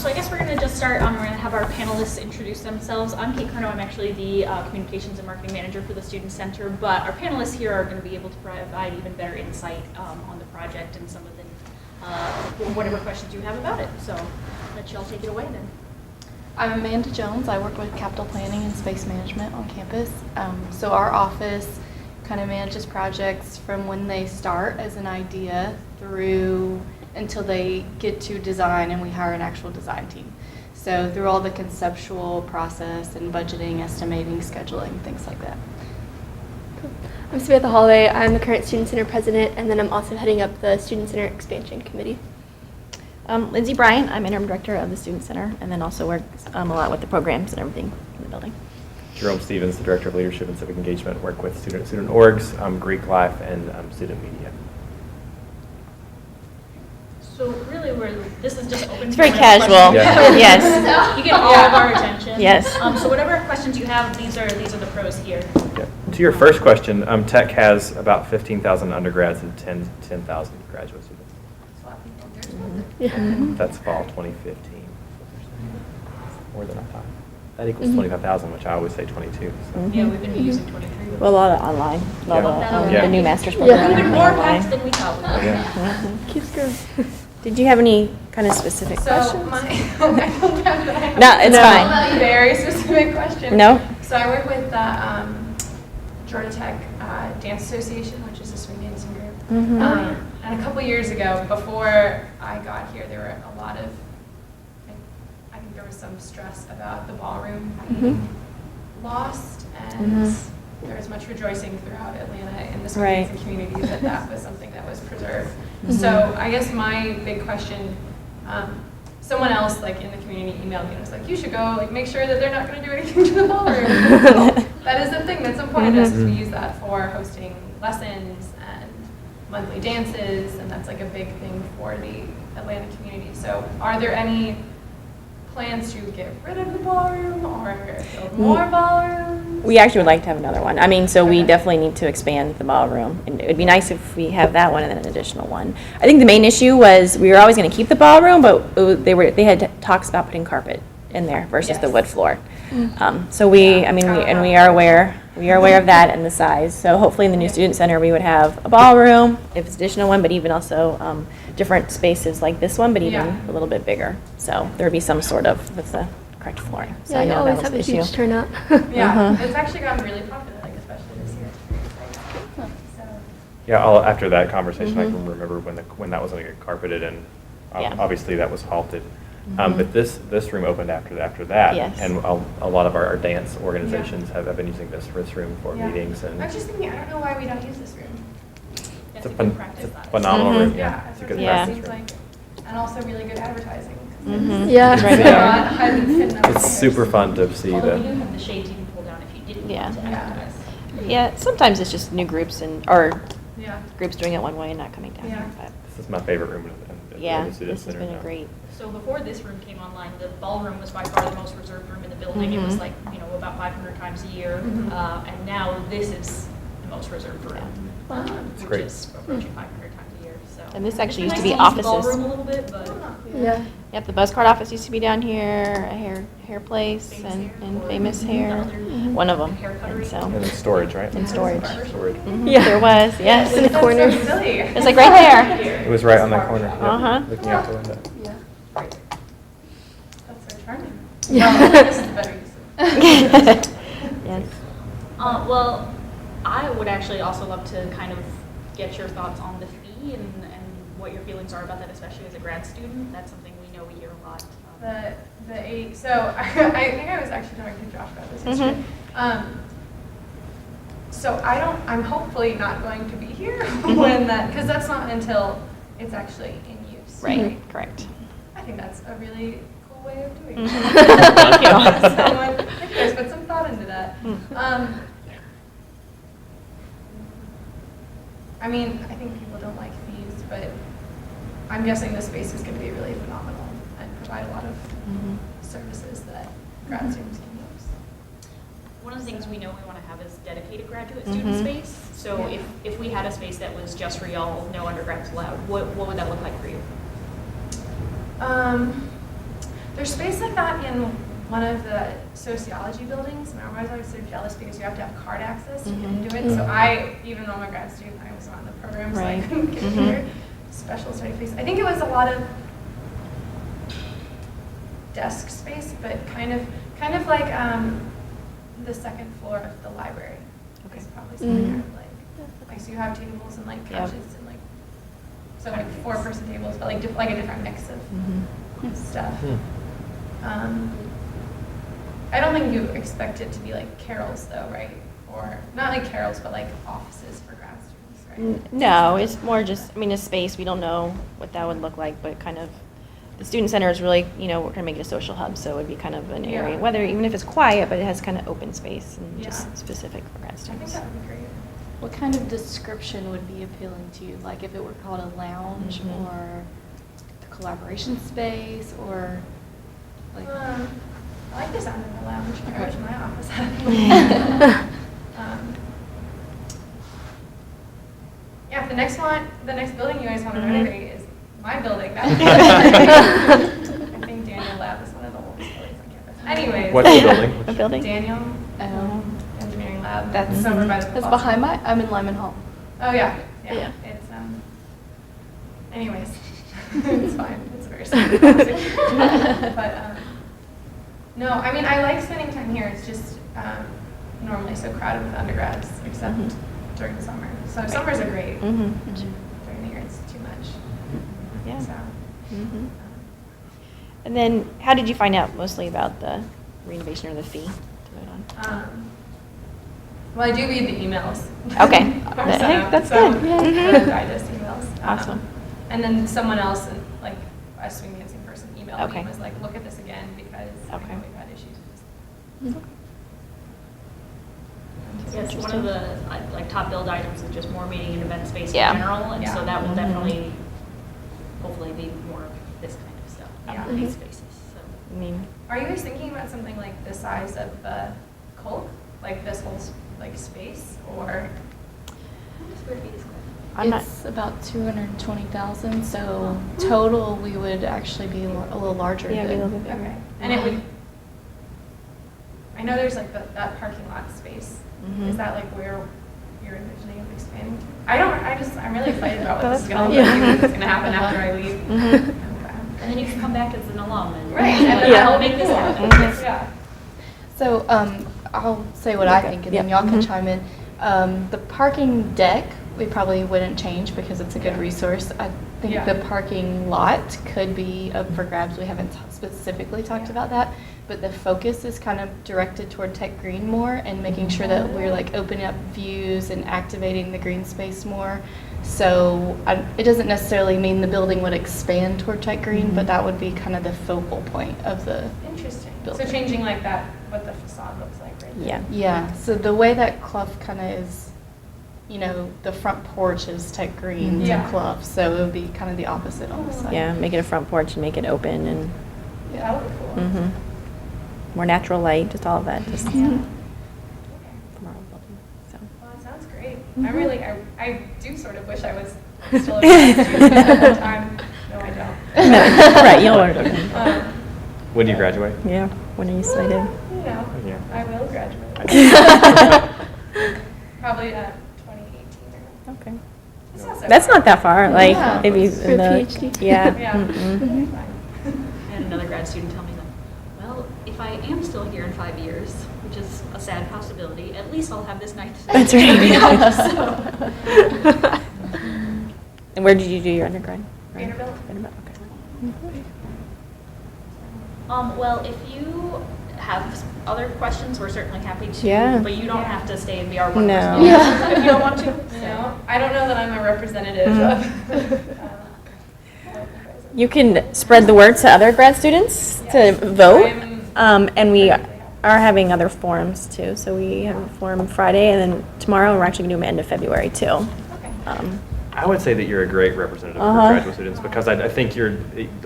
So I guess we're going to just start. We're going to have our panelists introduce themselves. I'm Kate Carno. I'm actually the Communications and Marketing Manager for the Student Center. But our panelists here are going to be able to provide even better insight on the project and some of the whatever questions you have about it. So I'll let you all take it away then. I'm Amanda Jones. I work with capital planning and space management on campus. So our office kind of manages projects from when they start as an idea through until they get to design, and we hire an actual design team. So through all the conceptual process and budgeting, estimating, scheduling, things like that. Cool. I'm Samantha Holloway. I'm the current Student Center president, and then I'm also heading up the Student Center Expansion Committee. Lindsay Bryant, I'm interim director of the Student Center, and then also work a lot with the programs and everything in the building. Jerome Stevens, the director of leadership and civic engagement, work with student orgs, Greek life, and student media. So really, this is just open. It's very casual. Yeah. Yes. You get all of our attention. Yes. So whatever questions you have, these are the pros here. Yeah. To your first question, Tech has about 15,000 undergrads and 10,000 graduate students. Yeah. That's fall 2015. More than I thought. That equals 25,000, which I always say 22. So. Yeah, we've been using 23. Well, a lot of online. A lot of Yeah. the new master's program. Even more online. packs than we thought we would. Yeah. Keeps growing. Did you have any kind of specific questions? I don't have that. No, it's fine. Very specific question. No? So I work with the Georgia Tech Dance Association, which is a swing dancing group. Mhm. And a couple years ago, before I got here, there were a lot of, I think there was some stress about the ballroom being lost, and there was much rejoicing throughout Atlanta in the swing Right. dancing community that that was something that was preserved. So I guess my big question, someone else like in the community emailed me and was like, you should go like make sure that they're not going to do anything to the ballroom. That is the thing that's important to us, is we use that for hosting lessons and monthly dances, and that's like a big thing for the Atlanta community. So are there any plans to get rid of the ballroom or build more ballrooms? We actually would like to have another one. I mean, so we Okay. definitely need to expand the ballroom. And it would be nice if we have that one and then an additional one. I think the main issue was we were always going to keep the ballroom, but they had talks about putting carpet in there versus the Yes. wood floor. So we are aware of that and the size. So hopefully in the new student center we would have a ballroom, if it's additional one, but even also different spaces like this one, but even a little bit bigger. So there would be some sort of with the correct flooring. So Yeah, I you know always that have a was the huge issue. turnout. Yeah, it's actually gotten really popular, like especially this year. So, Yeah, after that conversation, I can remember when that was going to get carpeted, and Yeah. obviously that was halted. But this room opened after that, Yes. and a lot of our dance organizations have been using this room for yeah. meetings, and I was just thinking, I don't know why we don't use this room. That's it's a, a fun, good practice. it's a phenomenal room. Yeah, It's a that's good what it Yeah. practice seems room. like, and also really good advertising. Yeah. It's right So, there. highly hidden It's upstairs. super fun to see Although we do the. have the shades you can pull down if you didn't Yeah. want to Yeah. advertise. Yeah, sometimes it's just new groups or Yeah. groups doing it one way and not coming down Yeah. here. But This is my favorite room in yeah, the student this has center been a now. great. So before this room came online, the ballroom was by far the most reserved room in the building. It was like, about 500 times a year. And now this is the most reserved room, It's which great. is approaching 500 times a year. So. And this actually It's used to be nice use the offices. ballroom a little bit, but Yeah. Yep, the buzz card office used to be down here, a hair place, Famous and, Hair and or famous the hair, other one of them. hair And cuttery. so, And then storage, right? and storage. Storage. Yeah. There was, yes. In the That's corner. so silly. It's like right there. It was right on that corner. Yep, Uh-huh. Looking out the window. Yeah. That's so charming. Yeah. Well, this is better use of Yes. Well, I would actually also love to kind of get your thoughts on the fee and what your feelings are about that, especially as a grad student. That's something we know we hear a lot. So I think I was actually talking to Josh about this yesterday. So I'm hopefully not going to be here when because that's not until it's actually in use. Right, correct. I think that's a really cool way of doing it. Thank you. Someone, if you guys put some thought into that. I mean, I think people don't like fees, but I'm guessing this space is going to be really phenomenal and provide a lot of services that grad students can use. One of the things we know we want to have is dedicated graduate student space. So if we had a space that was just for y'all, no undergrads allowed, what would that look like for you? There's space like that in one of the sociology buildings, and I was always so jealous because you have to have card access to get into it. So even though I'm a grad student, I was not in the program, so I Right. couldn't get in here. Special study space. I think it was a lot of desk space, but kind of like the second floor of the library. Okay. Is probably something I would like so you have tables and like Yep. couches and like so like 4-person tables, but like like a different mix of stuff. I don't think you expect it to be like Carol's though, right? Or not like Carol's, but like offices for grad students, right? No, it's more just, I mean, a space, we don't know what that would look like, but kind of, the student center is really, we're going to make it a social hub, so it would be kind of an area, Yeah. whether, even if it's quiet, but it has kind of open space and Yeah. just specific for grad I think students. that would be great. What kind of description would be appealing to you? Like if it were called a lounge Mhm. or a collaboration space or like? I like the sound of a lounge. I Okay. wish my office had yeah, the next building you guys want to renovate is my building. I think Daniel Lab is one of the oldest buildings on campus. Anyways. What's the building? A building? Daniel Engineering Lab. It's over by the That's football behind field. I'm in Lyman Hall. Oh, yeah. Yeah. Yeah. It's, anyways. It's fine. It's very simple. But, no, I mean, I like spending time here. It's just normally so crowded with undergrads, except during the summer. So summers are great. Mhm. During the year, it's too much. Yeah. So, Mhm. And then, how did you find out mostly about the renovation or the fee to vote on? well, I do read the emails. Okay. Or Hey, some- that's some good. Yeah. Reader's Digest emails. Awesome. And then someone else, like a swing dancing person, emailed me Okay. and was like, look at this again because I Okay. know we've had issues with this. Yes, one of the like top build items is just more meeting and event space Yeah. in general, and so Yeah. that will Mhm. definitely, hopefully, be more of this kind of stuff Yeah. in these Mhm. spaces. So. I mean, Are you guys thinking about something like the size of the Colk, like this whole like space, or? How many square feet is that? I'm not, It's about 220,000, so total we would actually be a little larger yeah, be a than. little bit bigger. Okay, and it would. I know there's like that parking lot space. Mhm. Is that like where you're envisioning of expanding to? I'm really excited about what Oh, this is that's going to fun. look like, what's going to happen after I leave. Mhm. Okay. And then you can come back as an alum and Right, and then yeah. I'll make this happen. Yeah. So I'll say what I think, and then Yep. y'all can Mhm. chime in. The parking deck, we probably wouldn't change because it's a good Yeah. resource. I think Yeah. the parking lot could be up for grabs. We haven't specifically talked Yeah. about that, but the focus is kind of directed toward Tech Green more and making sure that we're like opening up views and activating the green space more. So it doesn't necessarily mean the building would expand toward Tech Green, but that would be kind of the focal point of the. Interesting. So Building. changing like that, what the facade looks like, right? Yeah. Yeah, so the way that Clough kind of is, the front porch is Tech Green to Yeah. Clough, so it would be kind of the opposite on the side. Yeah, make it a front porch and make it open and, That would be cool. mhm. More natural light, just all of that, just Yeah. from Okay. our old building, so. Well, that sounds great. I Mhm. really, I do sort of wish I was still a grad student at that time. No, I don't. Right, you'll learn. When do you graduate? Yeah, when are you slated? You know, Yeah. I will graduate. Probably 2018 or Okay. That's not so That's far. not that far, like, Yeah. maybe For in a the, PhD. yeah. Yeah. mhm. That'd be fine. I had another grad student tell me that, well, if I am still here in 5 years, which is a sad possibility, at least I'll have this nice. That's right. So. And where did you do your undergrad? Vanderbilt. Vanderbilt, okay. Well, if you have other questions, we're certainly happy to. Yeah. But you don't Yeah. have to stay and be our one No. person Yeah. if you don't want to. You know, I don't know that I'm a representative Mhm. of. You can spread the word to other grad students to Yes. vote. I'm And we perfectly happy. are having other forums too. So we have a forum Friday and then tomorrow we're actually going to do them end of February too. Okay. I would say that you're a great representative for Uh-huh. graduate students because I think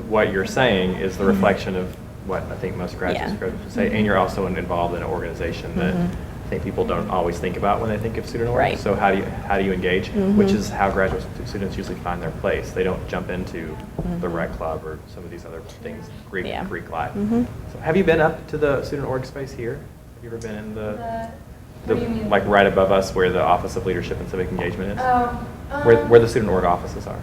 what you're saying is the reflection of what I think most graduate Yeah. students would say, and you're also involved in an organization that Mhm. think people don't always think about when they think of student org. Right. So how do you engage? Which is how graduate students usually find their place. They don't jump into the rec club or some of these other things, Greek life. So have you been up to the student org space here? Have you ever been in What do you mean? like right above us where the Office of Leadership and Civic Engagement is? Oh, Where the student org offices are?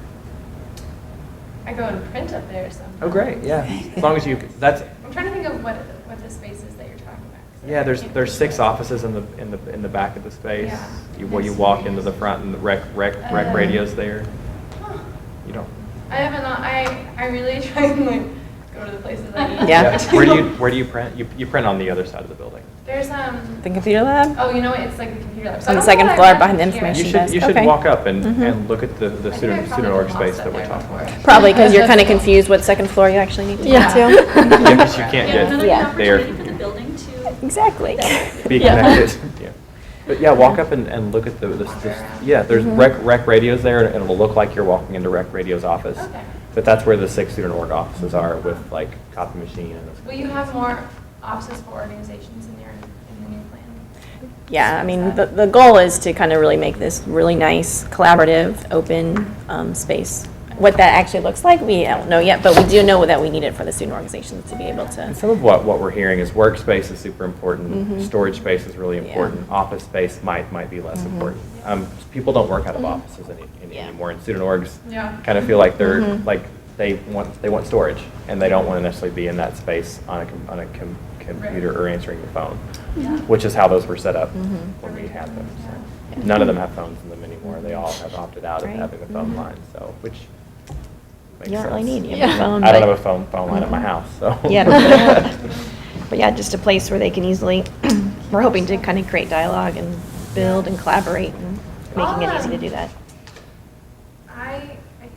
I go and print up there sometimes. Oh, great, yeah. As long as that's, I'm trying to think of what the space is that you're talking about. 'Cause yeah, I there's can't 6 remember. offices in the back of the space. Yeah. You walk into the front and the rec radio's there. Huh. You don't. I haven't. I really try and like go to the places I need. Yeah. to go Where to. do you print? You print on the other side of the building. There's The computer lab? Oh, you know what? It's like a computer lab. So On I the don't know second that floor I've behind the done it here. information You should Okay. walk up and Mhm. look at the I think I've student probably org done space lots that we're up talking there about. before. Probably because you're kind of confused what second floor you actually need to Yeah. get to. Yeah, because you can't Yeah, get another Yeah. there. opportunity for the building to. Exactly. Be Yeah. connected. Yeah. But yeah, walk up and look at yeah, there's rec radios there, and it'll look like you're walking into rec radio's office. Okay. But that's where the 6 student org offices are with like copy machine and those. Will you have more offices for organizations in the new plan? Yeah, I mean, the goal is to kind of really make this really nice, collaborative, open space. What that actually looks like, we don't know yet, but we do know that we need it for the student organizations to be able to. And some of what we're hearing is workspace is super important, storage space is really important, office space might be less important. People don't work out of offices anymore, and student orgs Yeah. kind of feel like they're like they want storage, and they don't want to necessarily be in that space on a computer or answering the phone, which is how those were set up when we had them. So. None of them have phones in them anymore. They all have opted out of Right. having a phone line, so which makes You don't really sense. need, you have a phone. I don't but- have a phone line at my house, so. Yeah. But yeah, just a place where they can easily, we're hoping to kind of create dialogue and build and collaborate and making it easy to do that. I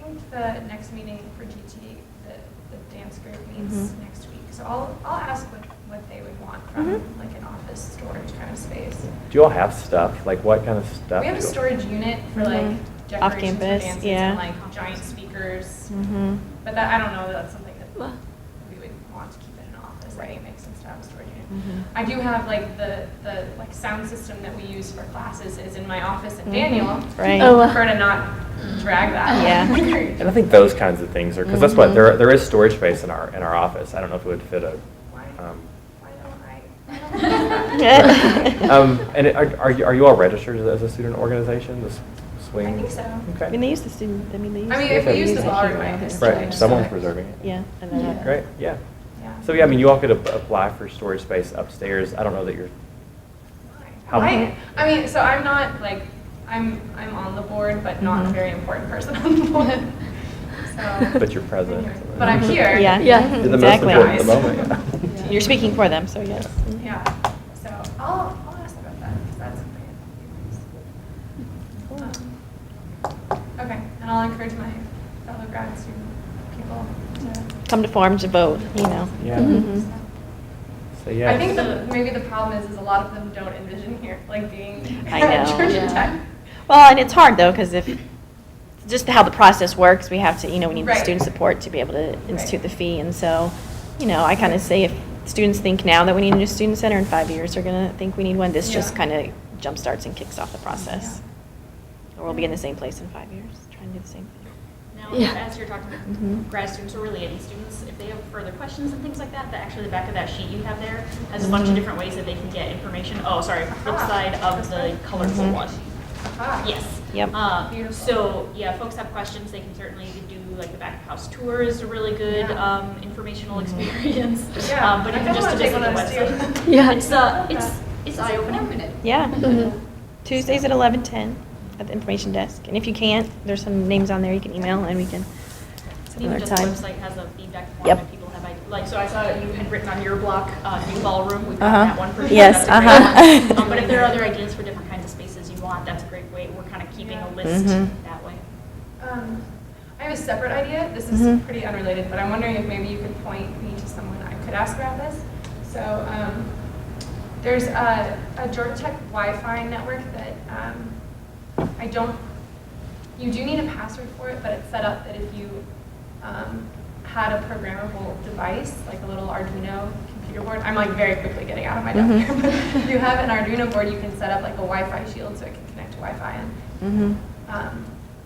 think the next meeting for GT, the dance group meets next week. So I'll ask what they would want from like an office storage kind of space. Do you all have stuff? Like what kind of stuff? We have a do you all- storage unit for like decorations Off for campus, dances yeah. and like giant speakers. Mm-hmm. But that I don't know that that's something that we would want to keep in an office. I think it makes sense to have a storage unit. I do have like the like sound system that we use for classes is in my office, and Daniel Right. Oh, would prefer to not drag that. Yeah. And I think those kinds of things are, because that's what, there is storage space in our office. I don't know if it would fit a, Why um, don't I? and are you all registered as a student organization, the swing? I think so. I mean, Okay, they used to student, I mean, they used I mean, to if we use the it ballroom, here. I guess. right, someone's reserving it. Yeah, and then Yeah. Great, yeah. Yeah. So yeah, I mean, you all could apply for storage space upstairs. I don't know that you're, How- I mean, so I'm not like, I'm on the board, but not a very important person on the board. So, but you're president. But I'm here. Yeah, Yeah. You're the most exactly. important at the moment. yeah. You're speaking for them, so yes. Yeah. So I'll ask about that because that's something. Okay, and I'll encourage my fellow grad student people to. Come to forums to vote, you know. Yeah. Mhm. So yeah. I think maybe the problem is a lot of them don't envision here like being I know. Georgia Yeah. Tech. Well, and it's hard though, because if, just how the process works, we have to, we need the Right. student support to be able to institute Right. the fee. And so, I kind of say if students think now that we need a new student center, in 5 years they're going to think we need one, this just Yeah. kind of jumpstarts and kicks off the process. Or we'll be in the same place in 5 years, trying to do the same thing. Now, Yeah. as you're talking Mhm. to grad students or really any students, if they have further questions and things like that, actually the back of that sheet you have there has a bunch of different ways that they can get information. Oh, sorry, flip side of the colorful one. Ah. Yes. Yep. Beautiful. So, yeah, folks have questions, they can certainly do like the back of house tour is a really good Yeah. Informational experience. Yeah, But I even kinda just to wanna take visit one the of those website. too. Yeah. It's eye-opening. Yeah. Mhm. Tuesdays at 11:10 at the information desk. And if you can't, there's some names on there you can email and we can set Even another just the time. website has a feedback form Yep. and people have, so I saw you had written on your block, new ballroom, we've got Uh-huh. that one for sure. Yes, That's a great uh-huh. one. But if there are other ideas for different kinds of spaces you want, that's a great way, we're kind of keeping a list Mhm. that way. I have a separate idea. This is Mhm. pretty unrelated, but I'm wondering if maybe you could point me to someone I could ask about this. So there's a Georgia Tech Wi-Fi network that you do need a password for it, but it's set up that if you had a programmable device, like a little Arduino computer board. I'm like very quickly getting out of my desk here, but if you have an Arduino board, you can set up like a Wi-Fi shield so it can connect to Wi-Fi. And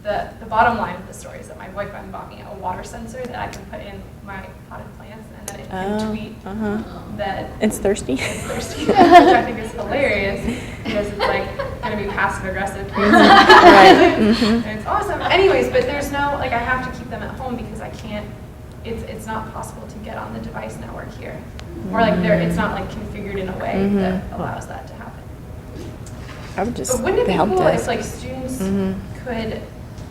the bottom line of the story is that my boyfriend bought me a water sensor that I can put in my potted plants, and then it can tweet that It's thirsty. it's thirsty, which I think is hilarious because it's like going to be passive aggressive. And it's awesome. Anyways, but there's no, like I have to keep them at home because I can't, it's not possible to get on the device network here. Or like it's not like configured in a way that allows that to happen. I would just, But wouldn't it the be help cool desk. if like students could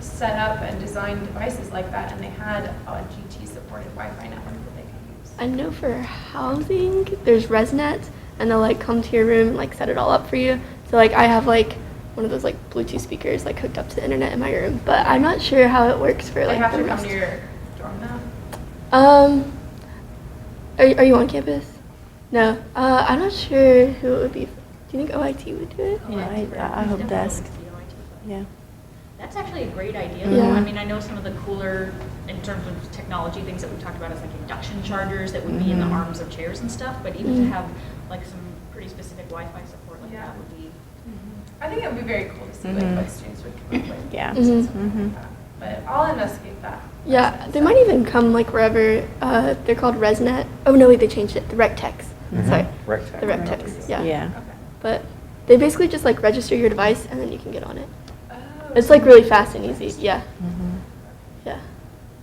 set up and design devices like that and they had a GT supported Wi-Fi network that they could use? I know for housing, there's ResNet, and they'll like come to your room and like set it all up for you. So like I have like one of those like Bluetooth speakers like hooked up to the internet in my room, but I'm not sure how it works for They like have the to come rest. to your dorm now? Are you on campus? No. I'm not sure who it would be. Do you think OIT would do it? Yeah, I hope desk. Yeah. That's actually a great idea. Yeah. I mean, I know some of the cooler, in terms of technology, things that we've talked about is like induction chargers that would be in the arms of chairs and stuff, but even to have like some pretty specific Wi-Fi support like that would be. I think it would be very cool to see like what students would come up with. Yeah. Like that. But I'll investigate that. Yeah, they might even come like wherever. They're called ResNet. Oh no, wait, they changed it. The RecTechs. Sorry, Rectangle. the RecTechs. Yeah. Yeah. Okay. But they basically just like register your device and then you can get on it. Oh, It's like really fast and easy. Yeah. Yeah.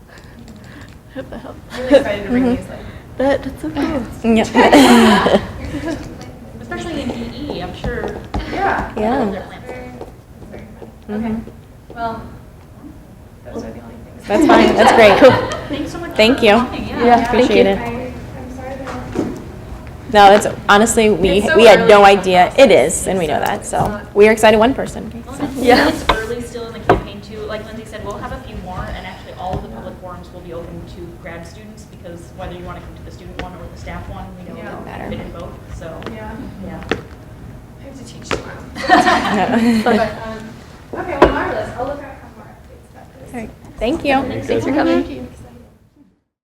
I hope that helps. I'm really excited to bring these like. That's so cool. Yeah. Especially in EE, I'm sure. Yeah. Yeah. Their plans. Very funny. Okay. Well, those are the only things. That's fine. That's great. Thanks so much. Thank for you. coming. Yeah, Appreciate it. I'm sorry that. No, that's honestly, we It's so had early no in the idea. process, It is, and we know that. it's So not- we are excited. One person. Okay, Well, so. and Yeah. It's early still in the campaign too. Like Lindsay said, we'll have a few more, and actually all of the public forums will be open to grad students because whether you want to come to the student one or the staff one, we know Yeah. they'll Matter. fit in both. So Yeah. yeah. I have to teach tomorrow. But, okay, well, marvelous. I'll look out for more updates about this. All right. Thank you. Thanks Thanks for coming.